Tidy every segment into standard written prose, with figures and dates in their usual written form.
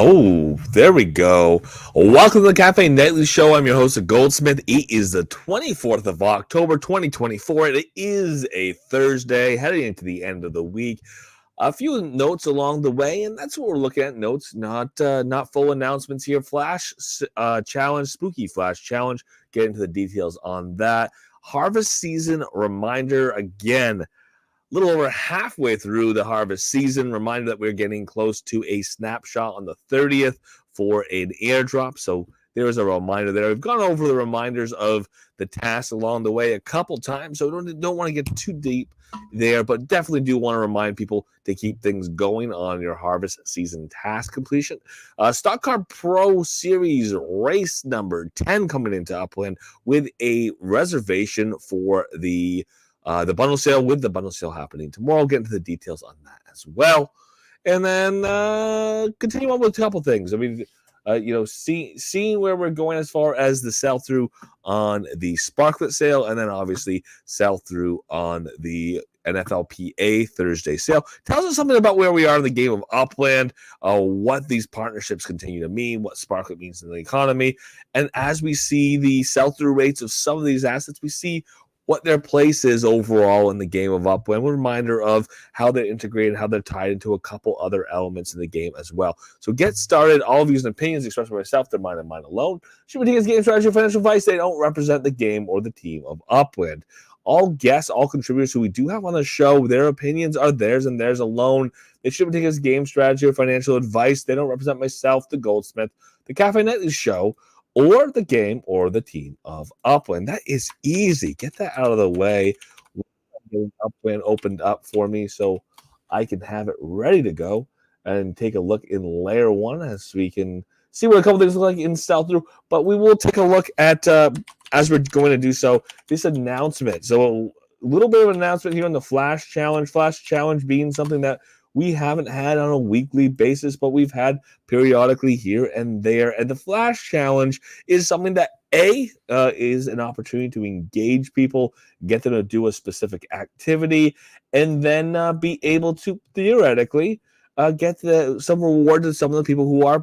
Oh, there we go. Welcome to the Cafe Nightly Show. I'm your host, Goldsmith. It is the 24th of October, 2024. It is a Thursday, heading into the end of the week. A few notes along the way, and that's what we're looking at. Notes, not full announcements here. Flash challenge, spooky Flash challenge. Get into the details on that. Harvest season reminder again. Little over halfway through the harvest season. Reminder that we're getting close to a snapshot on the 30th for an airdrop. So there is a reminder there. We've gone over the reminders of the tasks along the way a couple times, so don't want to get too deep there, but definitely do want to remind people to keep things going on your harvest season task completion. Stock Car Pro Series race number 10 coming into Upland with a reservation for the bundle sale, with the bundle sale happening tomorrow. Get into the details on that as well. And then continue on with a couple things. I mean, seeing where we're going as far as the sell-through on the Sparklet sale, and then obviously sell-through on the NFLPA Thursday sale. Tells us something about where we are in the game of Upland, what these partnerships continue to mean, what Sparklet means in the economy. And as we see the sell-through rates of some of these assets, we see what their place is overall in the game of Upland. A reminder of how they're integrated, how they're tied into a couple other elements in the game as well. So get started. All views and opinions expressed by myself, they're mine and mine alone. Should we take as game strategy or financial advice? They don't represent the game or the team of Upland. All guests, all contributors who we do have on the show, their opinions are theirs and theirs alone. They shouldn't take as game strategy or financial advice. They don't represent myself, the Goldsmith, the Cafe Nightly Show, or the game or the team of Upland. That is easy. Get that out of the way. Upland opened up for me so I can have it ready to go and take a look in layer one as we can see what a couple things look like in sell-through. But we will take a look at, as we're going to do so, this announcement. So a little bit of an announcement here on the Flash Challenge. Flash Challenge being something that we haven't had on a weekly basis, but we've had periodically here and there. And the Flash Challenge is something that is an opportunity to engage people, get them to do a specific activity, and then be able to theoretically get some reward to some of the people who are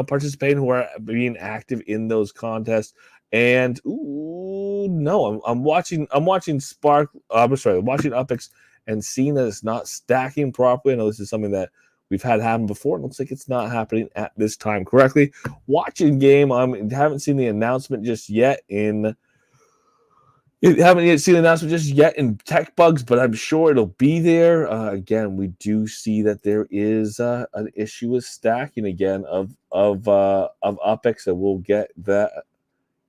participating, who are being active in those contests. And I'm watching Spark. I'm watching Upix and seeing that it's not stacking properly. I know this is something that we've had happen before. It looks like it's not happening at this time correctly. Watching game, I haven't seen the announcement just yet in Tech Bugs, but I'm sure it'll be there. Again, we do see that there is an issue with stacking again of Upix, and we'll get that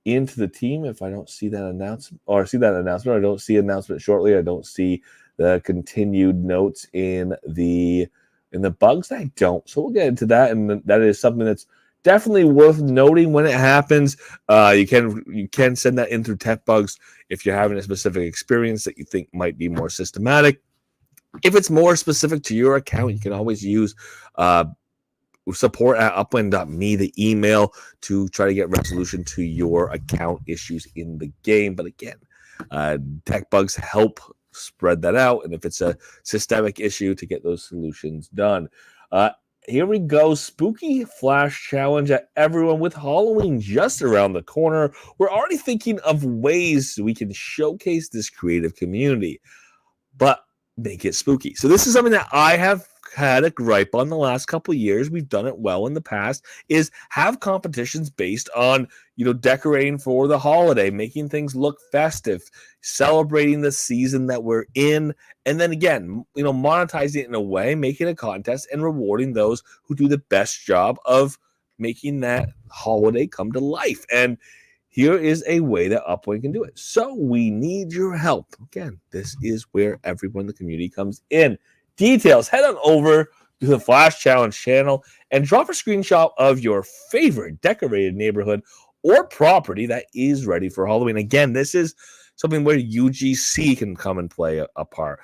into the team. If I don't see that announcement, or I don't see announcement shortly. I don't see the continued notes in the bugs. I don't. So we'll get into that, and that is something that's definitely worth noting when it happens. You can send that in through Tech Bugs if you're having a specific experience that you think might be more systematic. If it's more specific to your account, you can always use support at upland.me, the email, to try to get resolution to your account issues in the game. But again, Tech Bugs help spread that out, and if it's a systemic issue, to get those solutions done. Here we go. Spooky Flash Challenge at everyone. With Halloween just around the corner, we're already thinking of ways we can showcase this creative community, but make it spooky. So this is something that I have had a gripe on the last couple of years. We've done it well in the past, is have competitions based on, decorating for the holiday, making things look festive, celebrating the season that we're in, and then again, monetizing it in a way, making a contest and rewarding those who do the best job of making that holiday come to life. And here is a way that Upland can do it. So we need your help. Again, this is where everyone in the community comes in. Details, head on over to the Flash Challenge channel and drop a screenshot of your favorite decorated neighborhood or property that is ready for Halloween. Again, this is something where UGC can come and play a part.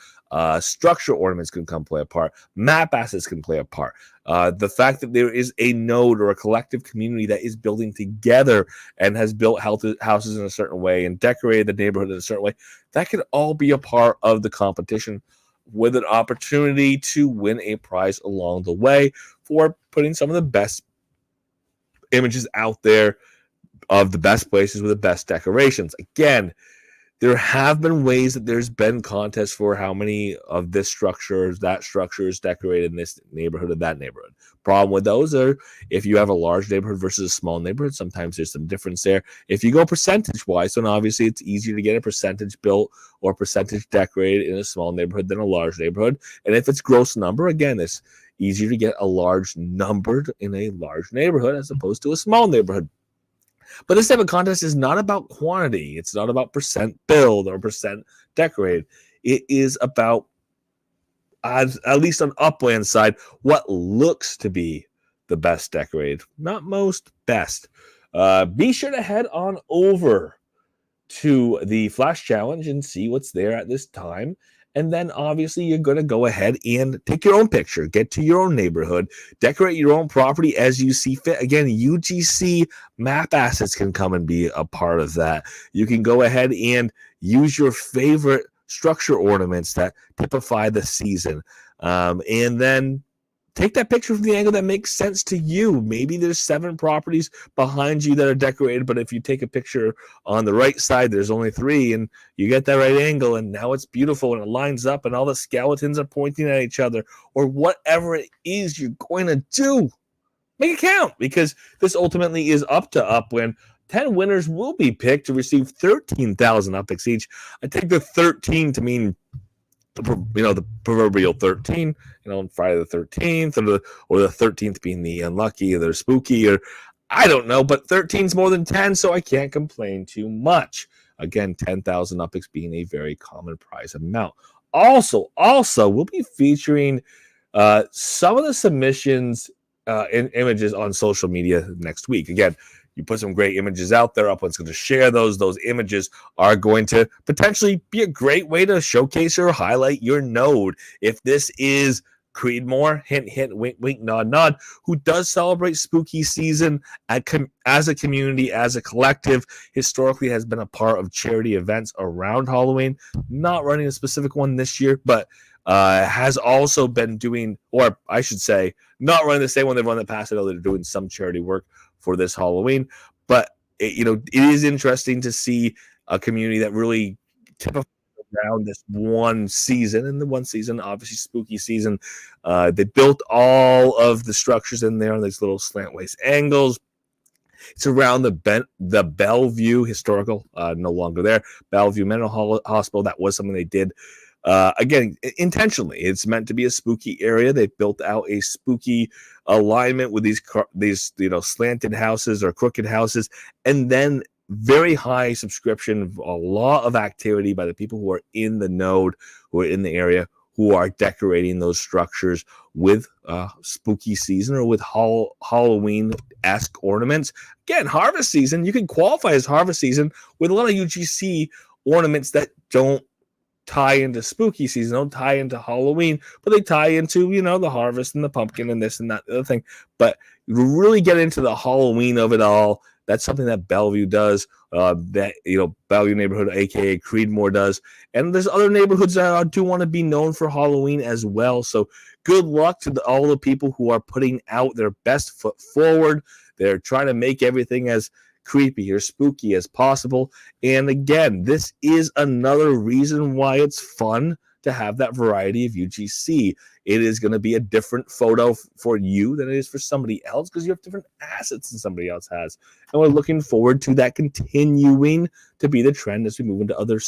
Structure ornaments can come play a part. Map assets can play a part. The fact that there is a node or a collective community that is building together and has built houses in a certain way and decorated the neighborhood in a certain way, that could all be a part of the competition, with an opportunity to win a prize along the way for putting some of the best images out there of the best places with the best decorations. Again, there have been ways that there's been contests for how many of this structure, that structure is decorated in this neighborhood or that neighborhood. Problem with those are if you have a large neighborhood versus a small neighborhood, sometimes there's some difference there. If you go percentage-wise, then obviously it's easier to get a percentage built or percentage decorated in a small neighborhood than a large neighborhood. And if it's gross number, again, it's easier to get a large numbered in a large neighborhood as opposed to a small neighborhood. But this type of contest is not about quantity. It's not about percent build or percent decorated. It is about, at least on Upland side, what looks to be the best decorated. Not most, best. Be sure to head on over to the Flash Challenge and see what's there at this time. And then obviously you're going to go ahead and take your own picture, get to your own neighborhood, decorate your own property as you see fit. Again, UGC map assets can come and be a part of that. You can go ahead and use your favorite structure ornaments that typify the season. And then take that picture from the angle that makes sense to you. Maybe there's 7 properties behind you that are decorated, but if you take a picture on the right side, there's only 3, and you get that right angle, and now it's beautiful, and it lines up, and all the skeletons are pointing at each other, or whatever it is you're going to do. Make it count, because this ultimately is up to Upland. 10 winners will be picked to receive 13,000 Upix each. I take the 13 to mean the proverbial 13, Friday the 13th, or the 13th being the unlucky, or the spooky, or I don't know, but 13's more than 10, so I can't complain too much. Again, 10,000 Upix being a very common prize amount. Also, we'll be featuring some of the submissions and images on social media next week. Again, you put some great images out there. Upland's going to share those. Those images are going to potentially be a great way to showcase or highlight your node. If this is Creedmoor, hint, hint, wink, wink, nod, nod, who does celebrate spooky season as a community, as a collective, historically has been a part of charity events around Halloween. Not running a specific one this year, but has also been doing, or I should say, not running the same one they've run in the past. I know they're doing some charity work for this Halloween, but it is interesting to see a community that really typifies around this one season, and the one season, obviously spooky season. They built all of the structures in there on these little slantways angles. It's around the Bellevue Historical, no longer there. Bellevue Mental Hospital. That was something they did. Again, intentionally, it's meant to be a spooky area. They built out a spooky alignment with these slanted houses or crooked houses, and then very high subscription, a lot of activity by the people who are in the node, who are in the area, who are decorating those structures with spooky season or with Halloween-esque ornaments. Again, harvest season, you can qualify as harvest season with a lot of UGC ornaments that don't tie into spooky season, don't tie into Halloween, but they tie into, the harvest and the pumpkin and this and that other thing. But really get into the Halloween of it all. That's something that Bellevue does, Bellevue neighborhood, aka Creedmoor, does. And there's other neighborhoods that do want to be known for Halloween as well. So good luck to all the people who are putting out their best foot forward. They're trying to make everything as creepy or spooky as possible. And again, this is another reason why it's fun to have that variety of UGC. It is going to be a different photo for you than it is for somebody else because you have different assets than somebody else has. And we're looking forward to that continuing to be the trend as we move into other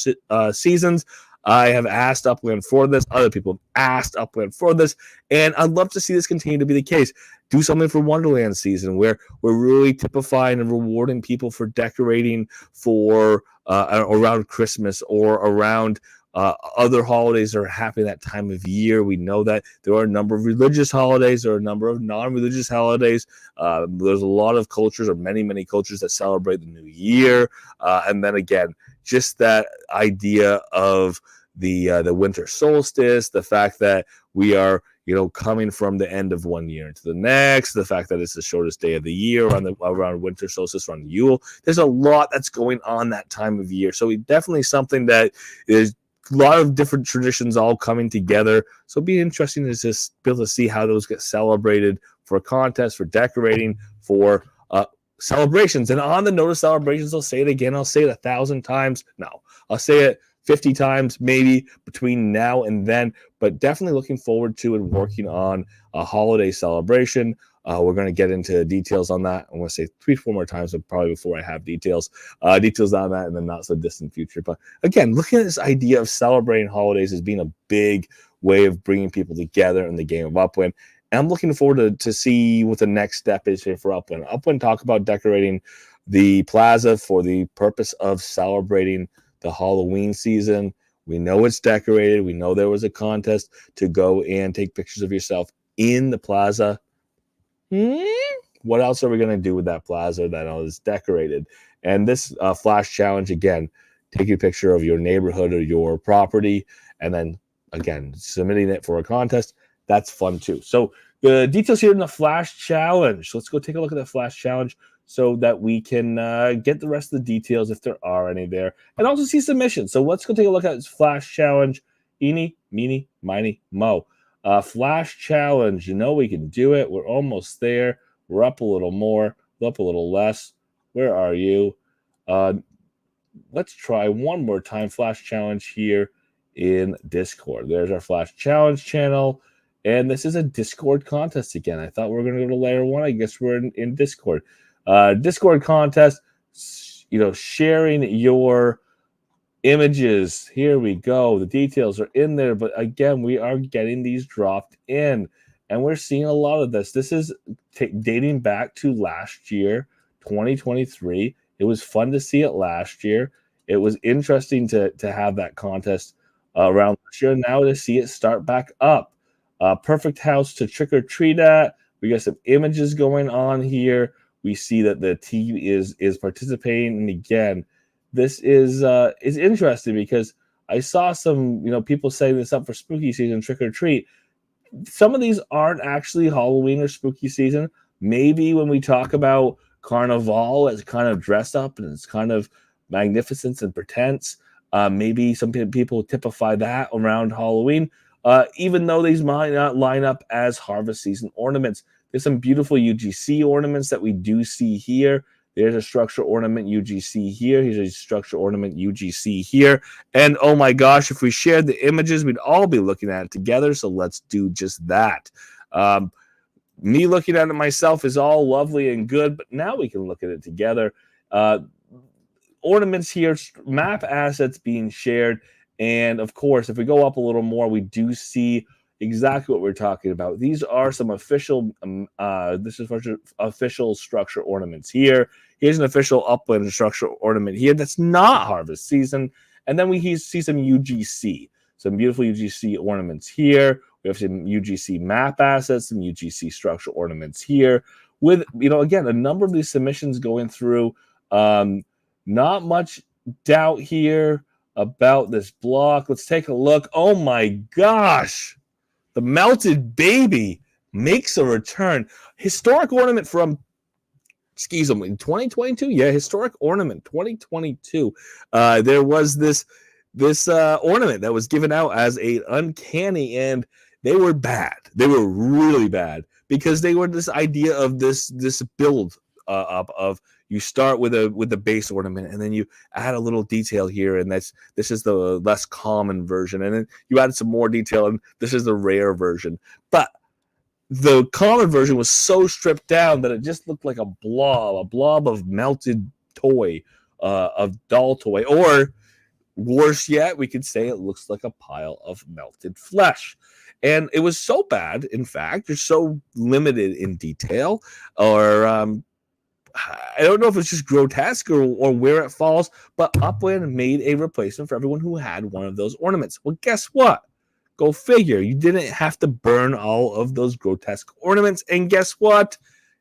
seasons. I have asked Upland for this. Other people have asked Upland for this. And I'd love to see this continue to be the case. Do something for Wonderland season where we're really typifying and rewarding people for decorating for around Christmas or around other holidays that are happening that time of year. We know that there are a number of religious holidays, there are a number of non-religious holidays. There's a lot of cultures, or many, many cultures, that celebrate the new year. And then again, just that idea of the winter solstice, the fact that we are coming from the end of one year into the next, the fact that it's the shortest day of the year around winter solstice, around Yule. There's a lot that's going on that time of year. So definitely something that is a lot of different traditions all coming together. So it'll be interesting to just be able to see how those get celebrated for contests, for decorating, for celebrations. And on the note of celebrations, I'll say it again. I'll say it 1,000 times. No, I'll say it 50 times maybe between now and then, but definitely looking forward to and working on a holiday celebration. We're going to get into details on that. I'm going to say 3-4 more times, but probably before I have details on that in the not so distant future. But again, looking at this idea of celebrating holidays as being a big way of bringing people together in the game of Upwind. And I'm looking forward to see what the next step is here for Upwind. Upwind talk about decorating the plaza for the purpose of celebrating the Halloween season. We know it's decorated. We know there was a contest to go and take pictures of yourself in the plaza. What else are we going to do with that plaza that is decorated? And this flash challenge, again, take a picture of your neighborhood or your property, and then, again, submitting it for a contest. That's fun, too. So the details here in the flash challenge. Let's go take a look at the flash challenge so that we can get the rest of the details if there are any there, and also see submissions. So let's go take a look at this flash challenge. Eeny, meeny, miny, mo. Flash challenge. You know we can do it. We're almost there. We're up a little more, up a little less. Where are you? Let's try one more time. Flash challenge here in Discord. There's our flash challenge channel. And this is a Discord contest again. I thought we were going to go to layer 1. I guess we're in Discord. Discord contest, sharing your images. Here we go. The details are in there. But again, we are getting these dropped in. And we're seeing a lot of this. This is dating back to last year, 2023. It was fun to see it last year. It was interesting to have that contest around last year. Now to see it start back up. Perfect house to trick or treat at. We got some images going on here. We see that the team is participating. And again, this is interesting because I saw some people setting this up for spooky season trick or treat. Some of these aren't actually Halloween or spooky season. Maybe when we talk about Carnival as kind of dress up and it's kind of magnificence and pretense, maybe some people typify that around Halloween. Even though these might not line up as harvest season ornaments. There's some beautiful UGC ornaments that we do see here. There's a structure ornament UGC here. Here's a structure ornament UGC here. And oh my gosh, if we shared the images, we'd all be looking at it together. So let's do just that. Me looking at it myself is all lovely and good, but now we can look at it together. Ornaments here, map assets being shared. And of course, if we go up a little more, we do see exactly what we're talking about. These are some official, official structure ornaments here. Here's an official Upland structure ornament here that's not harvest season. And then we see some UGC, some beautiful UGC ornaments here. We have some UGC map assets, some UGC structure ornaments here with, again, a number of these submissions going through. Not much doubt here about this block. Let's take a look. Oh my gosh. The melted baby makes a return. Historic ornament from, excuse me, 2022? Yeah, historic ornament, 2022. There was this ornament that was given out as a uncanny, and they were bad. They were really bad because they were this idea of this build up of you start with the base ornament and then you add a little detail here, and this is the less common version, and then you add some more detail, and this is the rare version. But the common version was so stripped down that it just looked like a blob of melted toy, of doll toy, or worse yet, we could say it looks like a pile of melted flesh. And it was so bad, in fact, they're so limited in detail, or I don't know if it's just grotesque or where it falls, but Upland made a replacement for everyone who had one of those ornaments. Well, guess what? Go figure. You didn't have to burn all of those grotesque ornaments. And guess what?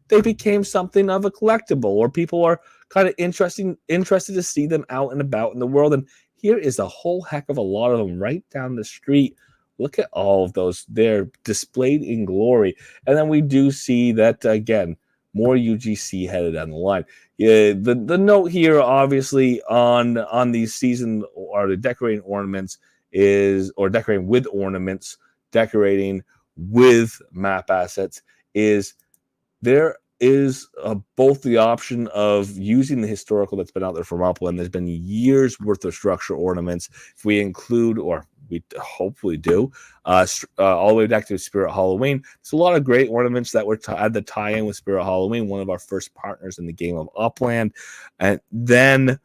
They became something of a collectible, or people are kind of interested to see them out and about in the world. And here is a whole heck of a lot of them right down the street. Look at all of those. They're displayed in glory. And then we do see that, again, more UGC headed down the line. Yeah, the note here, obviously, on these season or the decorating ornaments is, or decorating with ornaments, decorating with map assets, is there is both the option of using the historical that's been out there from Upland. There's been years worth of structure ornaments. If we include, or we hopefully do, all the way back to Spirit Halloween. There's a lot of great ornaments that were had the tie-in with Spirit Halloween, one of our first partners in the game of Upland. And then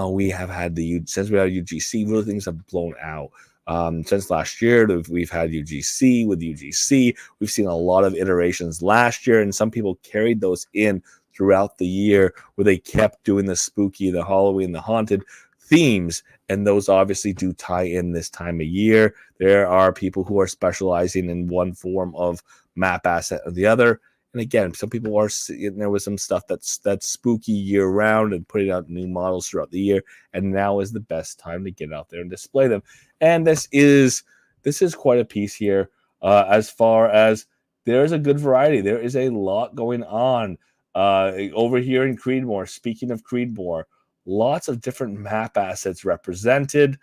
we have had since we had UGC, really things have blown out. Since last year, we've had UGC. With UGC, we've seen a lot of iterations last year, and some people carried those in throughout the year where they kept doing the spooky, the Halloween, the haunted themes, and those obviously do tie in this time of year. There are people who are specializing in one form of map asset or the other. And again, some people are sitting there with some stuff that's spooky year round and putting out new models throughout the year. And now is the best time to get out there and display them. And this is quite a piece here. As far as there's a good variety, there is a lot going on over here in Creedmoor. Speaking of Creedmoor, lots of different map assets represented.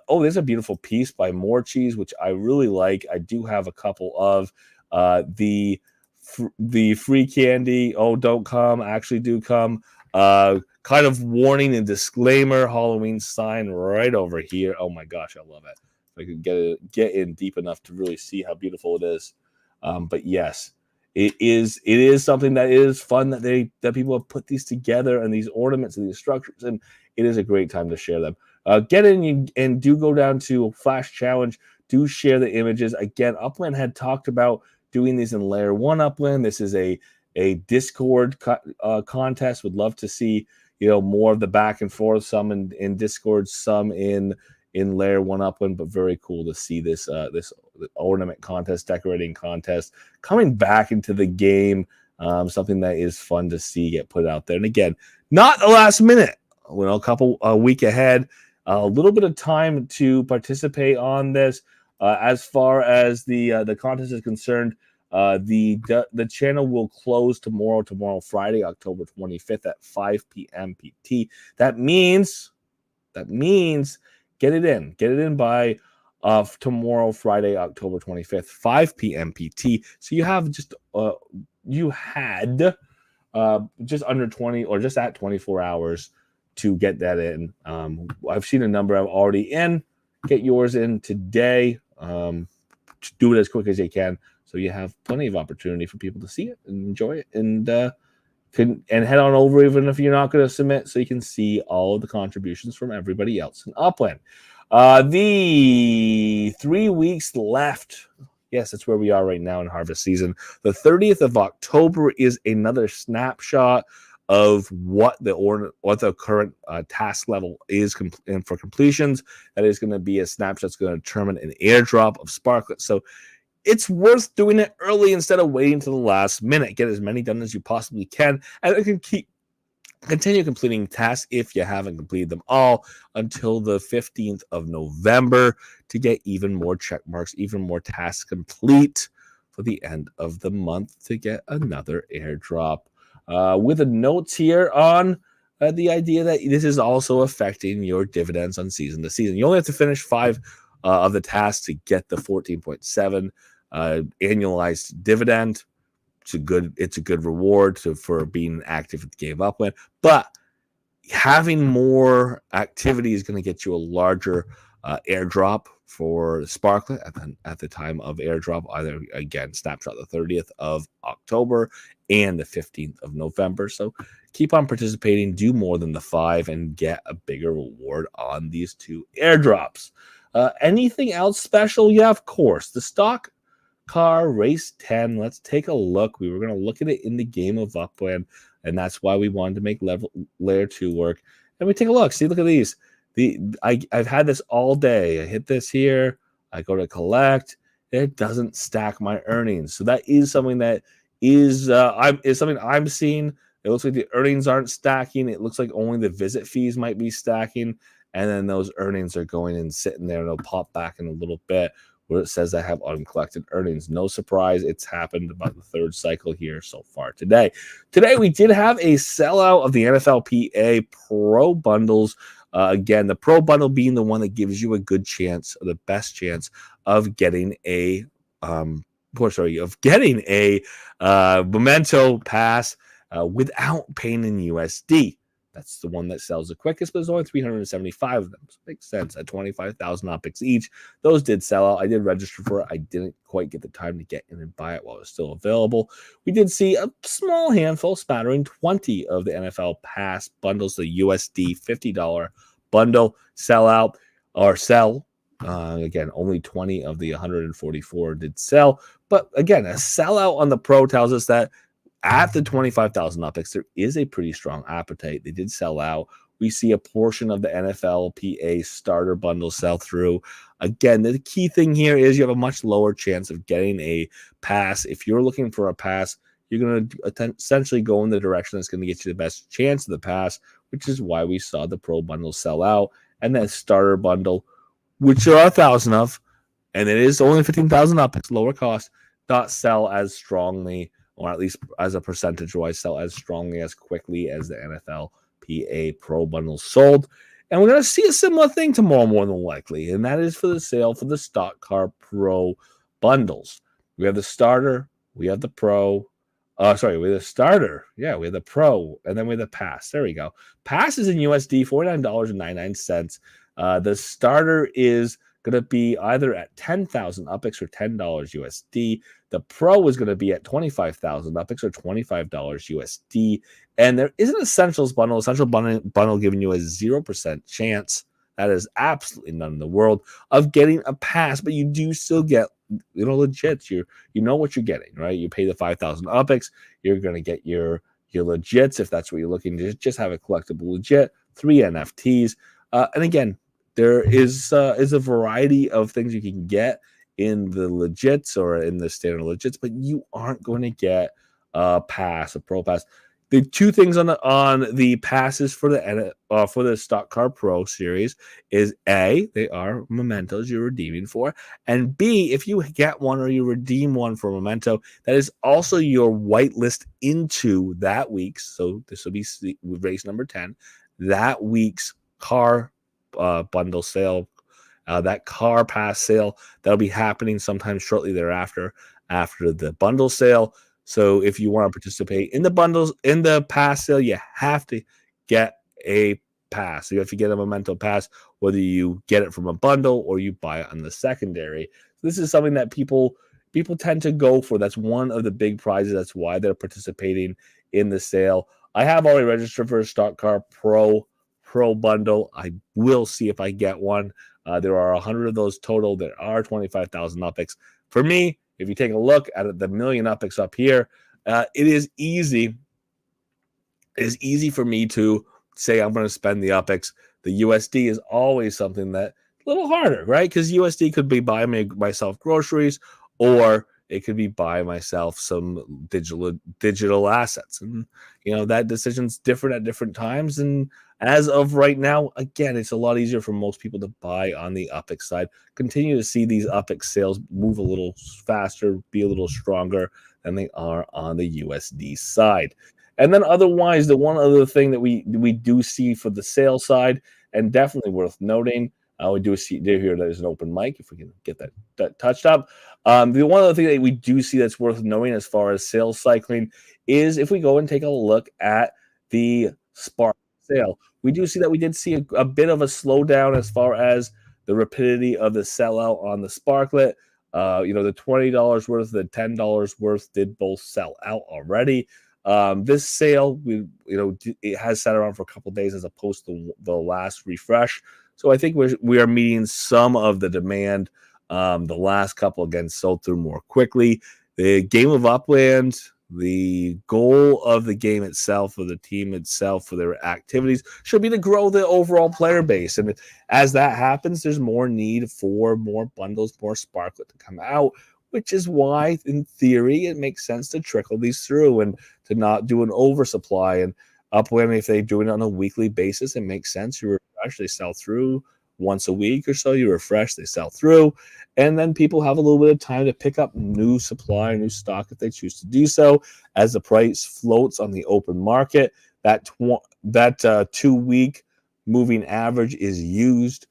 There's a beautiful piece by More Cheese, which I really like. I do have a couple of the free candy. Oh, don't come. Actually do come. Kind of warning and disclaimer Halloween sign right over here. Oh my gosh, I love it. If I could get in deep enough to really see how beautiful it is. But yes, it is something that is fun that people have put these together and these ornaments and these structures, and it is a great time to share them. Get in and do go down to Flash Challenge. Do share the images. Again, Upland had talked about doing these in Layer 1 Upland. This is a Discord contest. Would love to see more of the back and forth. Some in Discord, some in Layer 1 Upland. But very cool to see this ornament contest, decorating contest coming back into the game. Something that is fun to see get put out there. And again, not the last minute. A week ahead. A little bit of time to participate on this. As far as the contest is concerned, the channel will close tomorrow, Friday, October 25th at 5 p.m. PT. That means get it in by tomorrow, Friday, October 25th, 5 p.m. PT. So you have just just under 20 or just at 24 hours to get that in. I've seen a number of already in. Get yours in today. Do it as quick as you can, so you have plenty of opportunity for people to see it and enjoy it, and head on over even if you're not going to submit, so you can see all of the contributions from everybody else in Upland. The 3 weeks left. Yes, that's where we are right now in harvest season. The 30th of October is another snapshot of what the current task level is for completions. That is going to be a snapshot that's going to determine an airdrop of Sparklet. So it's worth doing it early instead of waiting to the last minute. Get as many done as you possibly can, and you can continue completing tasks if you haven't completed them all until the 15th of November to get even more check marks, even more tasks complete for the end of the month to get another airdrop. With the notes here on the idea that this is also affecting your dividends on season to season. You only have to finish 5 of the tasks to get the 14.7 annualized dividend. It's a good reward for being active at the game of Upland. But having more activity is going to get you a larger airdrop for Sparklet at the time of airdrop, either again snapshot the 30th of October and the 15th of November. So keep on participating, do more than the 5, and get a bigger reward on these 2 airdrops. Anything else special? Yeah, of course. The stock car race 10. Let's take a look. We were going to look at it in the game of Upland, and that's why we wanted to make layer 2 work. And we take a look. See, look at these. I've had this all day. I hit this here. I go to collect. It doesn't stack my earnings. So that is something that is something I'm seeing. It looks like the earnings aren't stacking. It looks like only the visit fees might be stacking. And then those earnings are going and sitting there, and they'll pop back in a little bit where it says I have uncollected earnings. No surprise, it's happened about the 3rd cycle here so far today. Today, we did have a sellout of the NFLPA Pro bundles. Again, the Pro bundle being the one that gives you a good chance, or the best chance, of getting a of getting a Memento pass without paying in USD. That's the one that sells the quickest, but there's only 375 of them. So it makes sense at 25,000 OPIX each. Those did sell out. I did register for it. I didn't quite get the time to get in and buy it while it was still available. We did see a small handful, spattering 20 of the NFL Pass bundles, the USD $50 bundle, sell out or sell. Again, only 20 of the 144 did sell. But again, a sellout on the Pro tells us that at the 25,000 OPIX, there is a pretty strong appetite. They did sell out. We see a portion of the NFL PA starter bundle sell through. Again, the key thing here is you have a much lower chance of getting a pass. If you're looking for a pass, you're going to essentially go in the direction that's going to get you the best chance of the pass, which is why we saw the Pro bundle sell out. And that starter bundle, which there are 1,000 of, and it is only 15,000 OPIX, lower cost, not sell as strongly, or at least as a percentage-wise, sell as strongly, as quickly as the NFL PA Pro bundle sold. And we're going to see a similar thing tomorrow, more than likely, and that is for the sale for the Stock Car Pro bundles. We have the starter, we have the Pro. We have the starter. Yeah, we have the Pro, and then we have the Pass. There we go. Pass is in USD, $49.99. The starter is going to be either at 10,000 UPIX or $10 USD. The Pro is going to be at 25,000 UPIX or $25 USD. And there is an Essentials bundle. Essential bundle giving you a 0% chance. That is absolutely none in the world of getting a pass, but you do still get, legits. You know what you're getting, right? You pay the 5,000 UPIX. You're going to get your legits if that's what you're looking to just have a collectible legit, 3 NFTs. And again, there is a variety of things you can get in the legits or in the standard legits, but you aren't going to get a pass, a Pro pass. The two things on the passes for the Stock Car Pro series is A, they are mementos you're redeeming for, and B, if you get one or you redeem one for a memento, that is also your whitelist into that week's. So this will be race number 10, that week's car bundle sale, that car pass sale that'll be happening sometime shortly thereafter after the bundle sale. So if you want to participate in the bundles, in the pass sale, you have to get a pass. So you have to get a memento pass, whether you get it from a bundle or you buy it on the secondary. So this is something that people tend to go for. That's one of the big prizes. That's why they're participating in the sale. I have already registered for a Stock Car Pro bundle. I will see if I get one. There are 100 of those total. There are 25,000 UPIX. For me, if you take a look at the million UPIX up here, it is easy. It is easy for me to say I'm going to spend the UPIX. The USD is always something that a little harder, right? Because USD could be buy myself groceries, or it could be buy myself some digital assets. And, that decision's different at different times. And as of right now, again, it's a lot easier for most people to buy on the UPIX side. Continue to see these UPIX sales move a little faster, be a little stronger than they are on the USD side. And then otherwise, the one other thing that we do see for the sale side, and definitely worth noting, we do hear there's an open mic, if we can get that touched up. The one other thing that we do see that's worth knowing as far as sales cycling is if we go and take a look at the Spark sale, we do see that we did see a bit of a slowdown as far as the rapidity of the sellout on the Sparklet. The $20 worth, the $10 worth did both sell out already. This sale, it has sat around for a couple of days as opposed to the last refresh. So I think we are meeting some of the demand. The last couple, again, sold through more quickly. The game of Upland, the goal of the game itself, for the team itself, for their activities, should be to grow the overall player base. And as that happens, there's more need for more bundles, more Sparklet to come out, which is why, in theory, it makes sense to trickle these through and to not do an oversupply. And Upland, if they do it on a weekly basis, it makes sense. You refresh, they sell through once a week or so. You refresh, they sell through. And then people have a little bit of time to pick up new supply, new stock if they choose to do so. As the price floats on the open market, that 2-week moving average is used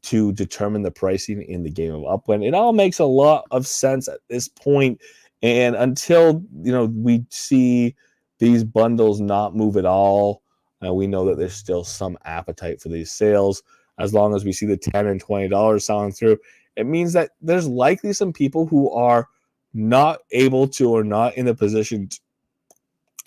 to determine the pricing in the game of Upland. It all makes a lot of sense at this point, and until we see these bundles not move at all, we know that there's still some appetite for these sales. As long as we see the $10 and $20 selling through, it means that there's likely some people who are not able to or not in the position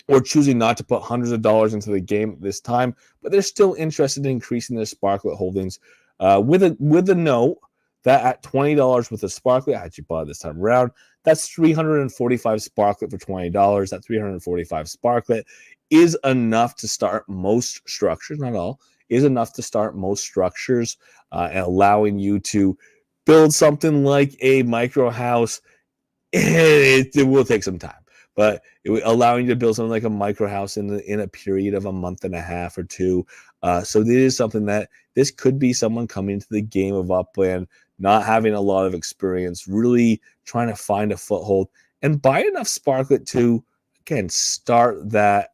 or choosing not to put hundreds of dollars into the game at this time, but they're still interested in increasing their Sparklet holdings with a note that at $20 with a Sparklet, I actually bought it this time around, that's 345 Sparklet for $20. That 345 Sparklet is enough to start most structures, not all, is enough to start most structures and allowing you to build something like a micro house. It will take some time, but allowing you to build something like a micro house in a period of a month and a half or two. So this is something that this could be someone coming into the game of Upland, not having a lot of experience, really trying to find a foothold and buy enough Sparklet to, again, start that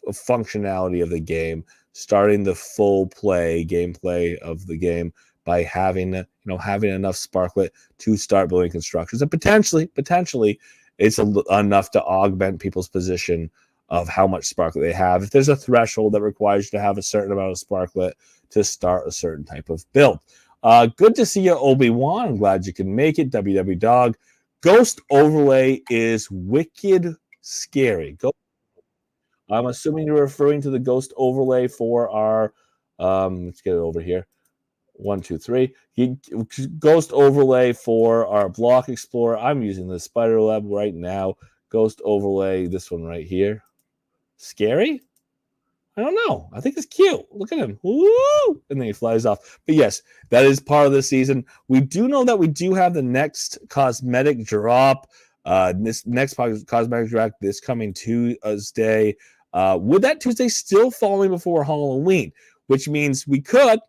functionality of the game, starting the full gameplay of the game by having enough Sparklet to start building constructions, and potentially it's enough to augment people's position of how much Sparklet they have. If there's a threshold that requires you to have a certain amount of Sparklet to start a certain type of build. Good to see you, Obi-Wan. I'm glad you can make it. WW Dog. Ghost Overlay is wicked scary. I'm assuming you're referring to the Ghost Overlay for our, let's get it over here. 1, 2, 3. Ghost Overlay for our Block Explorer. I'm using the Spider Lab right now. Ghost Overlay, this one right here. Scary? I don't know. I think it's cute. Look at him. Woo! And then he flies off. But yes, that is part of the season. We do know that we do have the next cosmetic drop. This next cosmetic drop this coming Tuesday. With that Tuesday still falling before Halloween, which means we could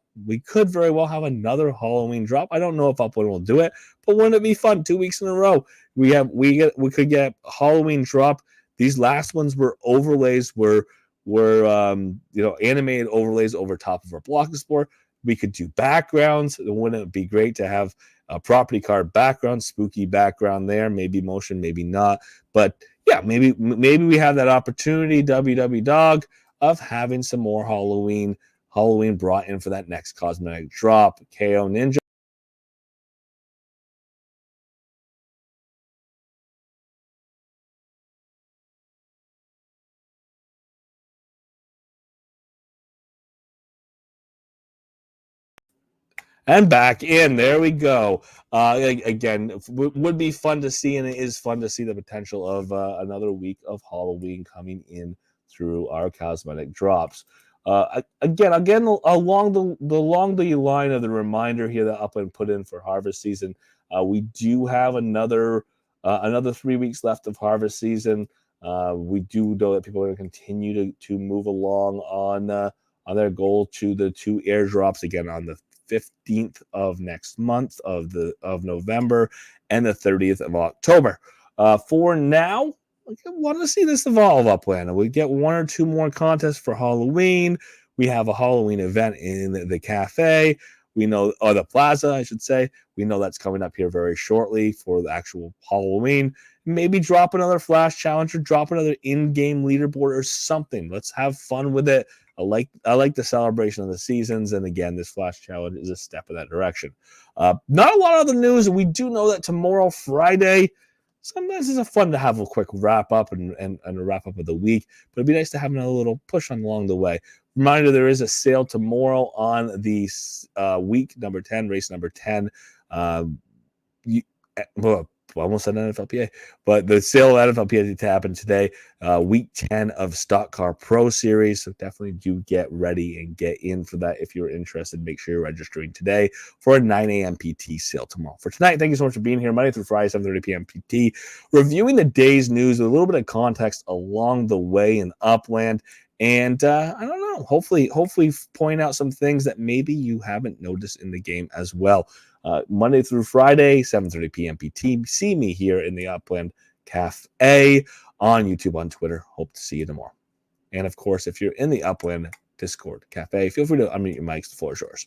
very well have another Halloween drop. I don't know if Upland will do it, but wouldn't it be fun? 2 weeks in a row, we could get Halloween drop. These last ones were overlays, were animated overlays over top of our Block Explorer. We could do backgrounds. Wouldn't it be great to have a property card background, spooky background there? Maybe motion, maybe not. But yeah, maybe we have that opportunity, WW Dog, of having some more Halloween brought in for that next cosmetic drop. KO Ninja. And back in. There we go. Again, would be fun to see, and it is fun to see the potential of another week of Halloween coming in through our cosmetic drops. Again, along the line of the reminder here that Upland put in for harvest season, we do have another 3 weeks left of harvest season. We do know that people are going to continue to move along on their goal to the 2 airdrops again on the 15th of next month of November and the 30th of October. For now, I want to see this evolve, Upland. We get 1 or 2 more contests for Halloween. We have a Halloween event in the cafe. We know, or the plaza, I should say. We know that's coming up here very shortly for the actual Halloween. Maybe drop another flash challenge or drop another in-game leaderboard or something. Let's have fun with it. I like the celebration of the seasons, and again, this flash challenge is a step in that direction. Not a lot of other news. We do know that tomorrow, Friday, sometimes it's fun to have a quick wrap up and a wrap up of the week, but it'd be nice to have another little push on along the way. Reminder: there is a sale tomorrow on the week number 10, race number 10. I almost said NFLPA, but the sale of NFLPA to happen today, week 10 of Stock Car Pro Series. So definitely do get ready and get in for that. If you're interested, make sure you're registering today for a 9 a.m. PT sale tomorrow. For tonight, thank you so much for being here Monday through Friday, 7:30 p.m. PT, reviewing the day's news with a little bit of context along the way in Upland. And I don't know, hopefully point out some things that maybe you haven't noticed in the game as well. Monday through Friday, 7:30 p.m. PT. See me here in the Upland Cafe on YouTube, on Twitter. Hope to see you tomorrow. And of course, if you're in the Upland Discord Cafe, feel free to unmute your mics. The floor is yours.